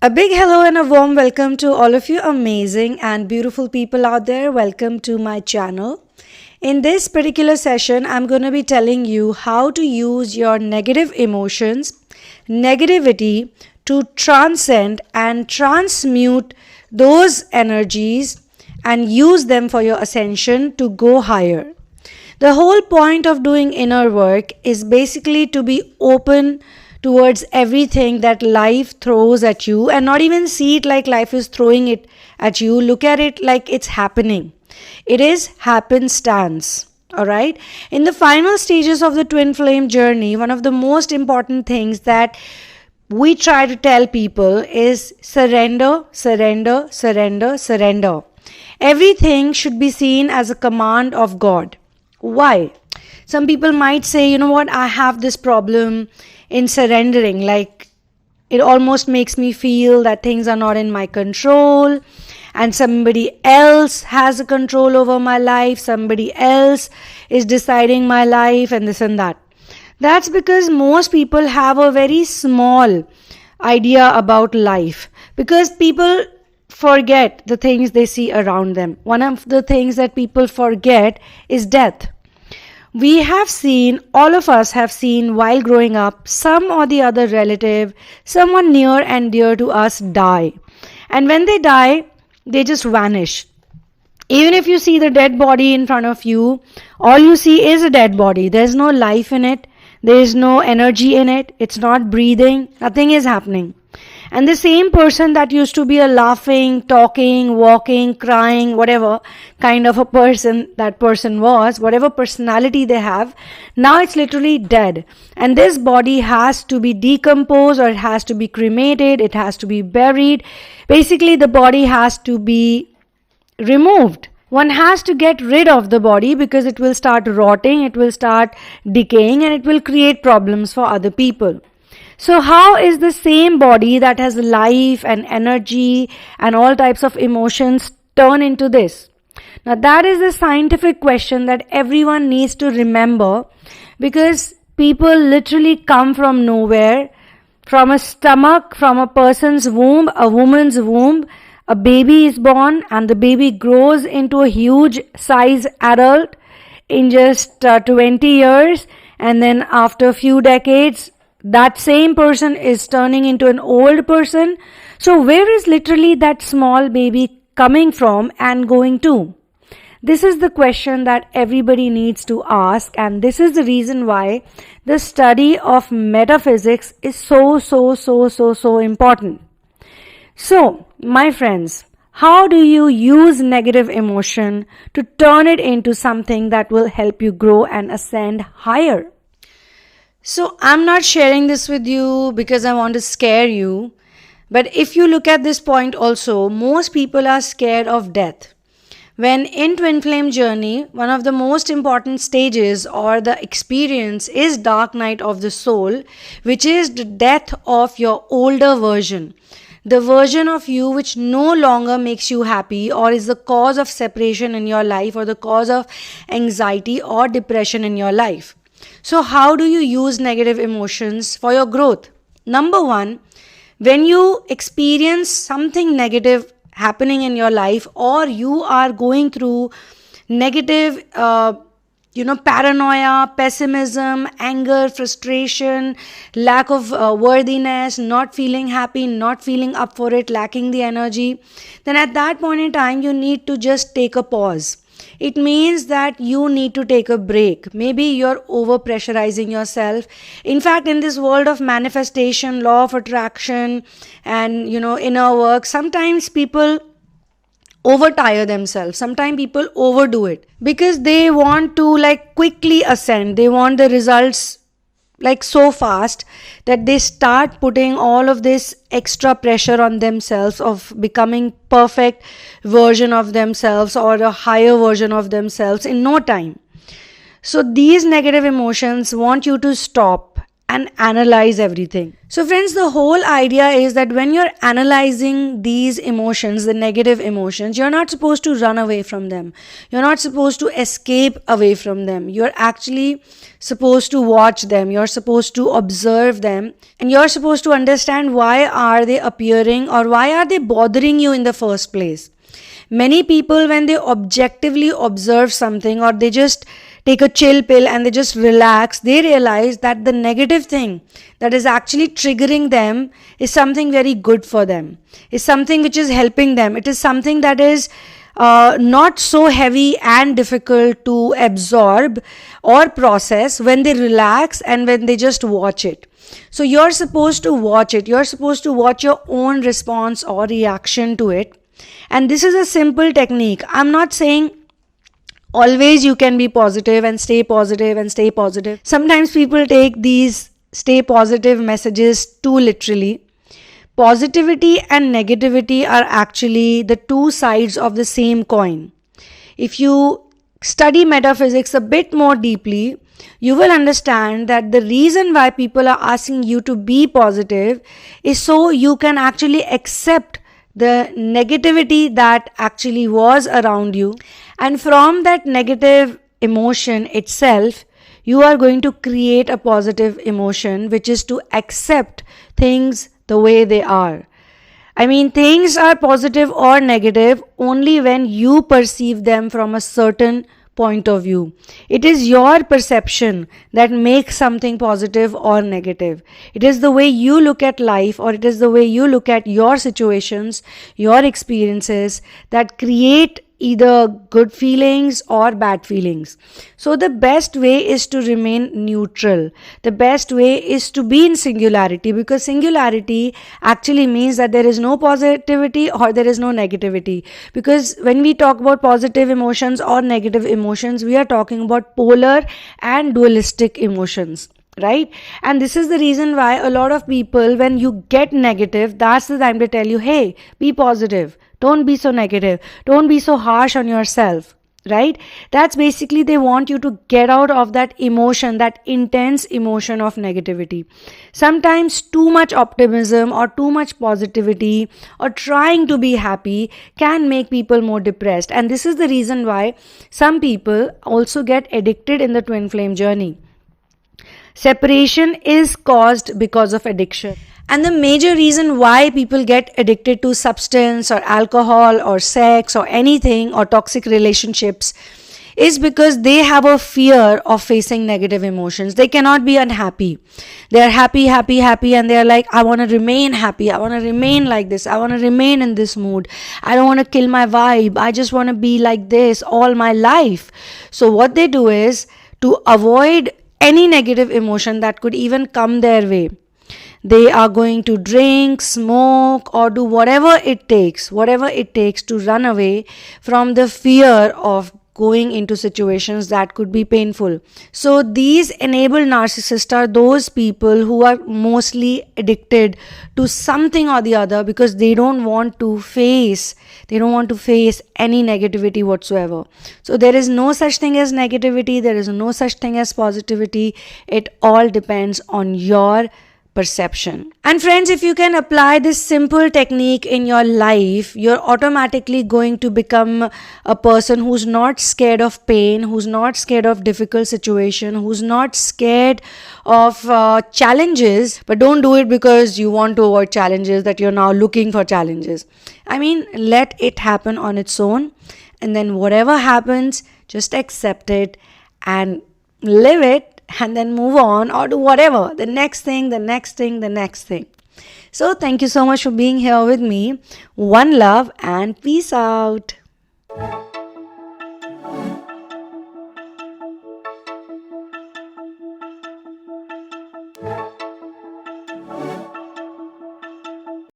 A big hello and a warm welcome to all of you amazing and beautiful people out there. Welcome to my channel. In this particular session, I'm going to be telling you how to use your negative emotions, negativity to transcend and transmute those energies and use them for your ascension to go higher. The whole point of doing inner work is basically to be open towards everything that life throws at you and not even see it like life is throwing it at you. Look at it like it's happening. It is happenstance. Alright? In the final stages of the twin flame journey, one of the most important things that we try to tell people is surrender, surrender, surrender, surrender. Everything should be seen as a command of God. Why? Some people might say, you know what, I have this problem in surrendering, like it almost makes me feel that things are not in my control and somebody else has a control over my life, somebody else is deciding my life and this and that. That's because most people have a very small idea about life, because people forget the things they see around them. One of the things that people forget is death. We have seen, all of us have seen while growing up, some or the other relative, someone near and dear to us die. And when they die, they just vanish. Even if you see the dead body in front of you, all you see is a dead body. There's no life in it. There is no energy in it. It's not breathing. Nothing is happening. And the same person that used to be a laughing, talking, walking, crying, whatever kind of a person that person was, whatever personality they have, now it's literally dead. And this body has to be decomposed, or it has to be cremated, it has to be buried. Basically, the body has to be removed. One has to get rid of the body because it will start rotting, it will start decaying, and it will create problems for other people. So how is the same body that has life and energy and all types of emotions turn into this? Now that is the scientific question that everyone needs to remember, because people literally come from nowhere, from a stomach, from a person's womb, a woman's womb. A baby is born and the baby grows into a huge size adult in just 20 years, and then after a few decades, that same person is turning into an old person. So where is literally that small baby coming from and going to? This is the question that everybody needs to ask, and this is the reason why the study of metaphysics is so important. So, my friends, how do you use negative emotion to turn it into something that will help you grow and ascend higher? So I'm not sharing this with you because I want to scare you. But if you look at this point also, most people are scared of death. When in Twin Flame journey, one of the most important stages or the experience is dark night of the soul, which is the death of your older version. The version of you which no longer makes you happy or is the cause of separation in your life or the cause of anxiety or depression in your life. So how do you use negative emotions for your growth? Number one, when you experience something negative happening in your life, or you are going through negative, paranoia, pessimism, anger, frustration, lack of worthiness, not feeling happy, not feeling up for it, lacking the energy, then at that point in time, you need to just take a pause. It means that you need to take a break. Maybe you're over pressurizing yourself. In fact, in this world of manifestation, law of attraction, and inner work, sometimes people overtire themselves. Sometimes people overdo it because they want to quickly ascend. They want the results so fast that they start putting all of this extra pressure on themselves of becoming perfect version of themselves or a higher version of themselves in no time. So these negative emotions want you to stop and analyze everything. So friends, the whole idea is that when you're analyzing these emotions, the negative emotions, you're not supposed to run away from them. You're not supposed to escape away from them. You're actually supposed to watch them. You're supposed to observe them, and you're supposed to understand why are they appearing or why are they bothering you in the first place. Many people, when they objectively observe something or they just take a chill pill and they just relax, they realize that the negative thing that is actually triggering them is something very good for them, is something which is helping them. It is something that is not so heavy and difficult to absorb or process when they relax and when they just watch it. So you're supposed to watch it. You're supposed to watch your own response or reaction to it. And this is a simple technique. I'm not saying always you can be positive and stay positive and stay positive. Sometimes people take these stay positive messages too literally. Positivity and negativity are actually the two sides of the same coin. If you study metaphysics a bit more deeply, you will understand that the reason why people are asking you to be positive is so you can actually accept the negativity that actually was around you, and from that negative emotion itself you are going to create a positive emotion, which is to accept things the way they are. I mean, things are positive or negative only when you perceive them from a certain point of view. It is your perception that makes something positive or negative. It is the way you look at life, or it is the way you look at your situations, your experiences, that create either good feelings or bad feelings. So the best way is to remain neutral. The best way is to be in singularity, because singularity actually means that there is no positivity or there is no negativity. Because when we talk about positive emotions or negative emotions, we are talking about polar and dualistic emotions, right? And this is the reason why a lot of people, when you get negative, that's the time to tell you, hey, be positive. Don't be so negative. Don't be so harsh on yourself, right? That's basically, they want you to get out of that emotion, that intense emotion of negativity. Sometimes too much optimism or too much positivity or trying to be happy can make people more depressed. And this is the reason why some people also get addicted in the twin flame journey. Separation is caused because of addiction. And the major reason why people get addicted to substance or alcohol or sex or anything or toxic relationships is because they have a fear of facing negative emotions. They cannot be unhappy. They are happy, and they are like, I want to remain happy. I want to remain like this. I want to remain in this mood. I don't want to kill my vibe. I just want to be like this all my life. So what they do is, to avoid any negative emotion that could even come their way, they are going to drink, smoke, or do whatever it takes to run away from the fear of going into situations that could be painful. So these enabled narcissists are those people who are mostly addicted to something or the other because they don't want to face any negativity whatsoever. So there is no such thing as negativity, there is no such thing as positivity. It all depends on your perception. And friends, if you can apply this simple technique in your life, you're automatically going to become a person who's not scared of pain, who's not scared of difficult situation, who's not scared of challenges. But don't do it because you want to avoid challenges, that you're now looking for challenges. I mean, let it happen on its own, and then whatever happens, just accept it and live it, and then move on or do whatever, the next thing. So thank you so much for being here with me. One love and peace out.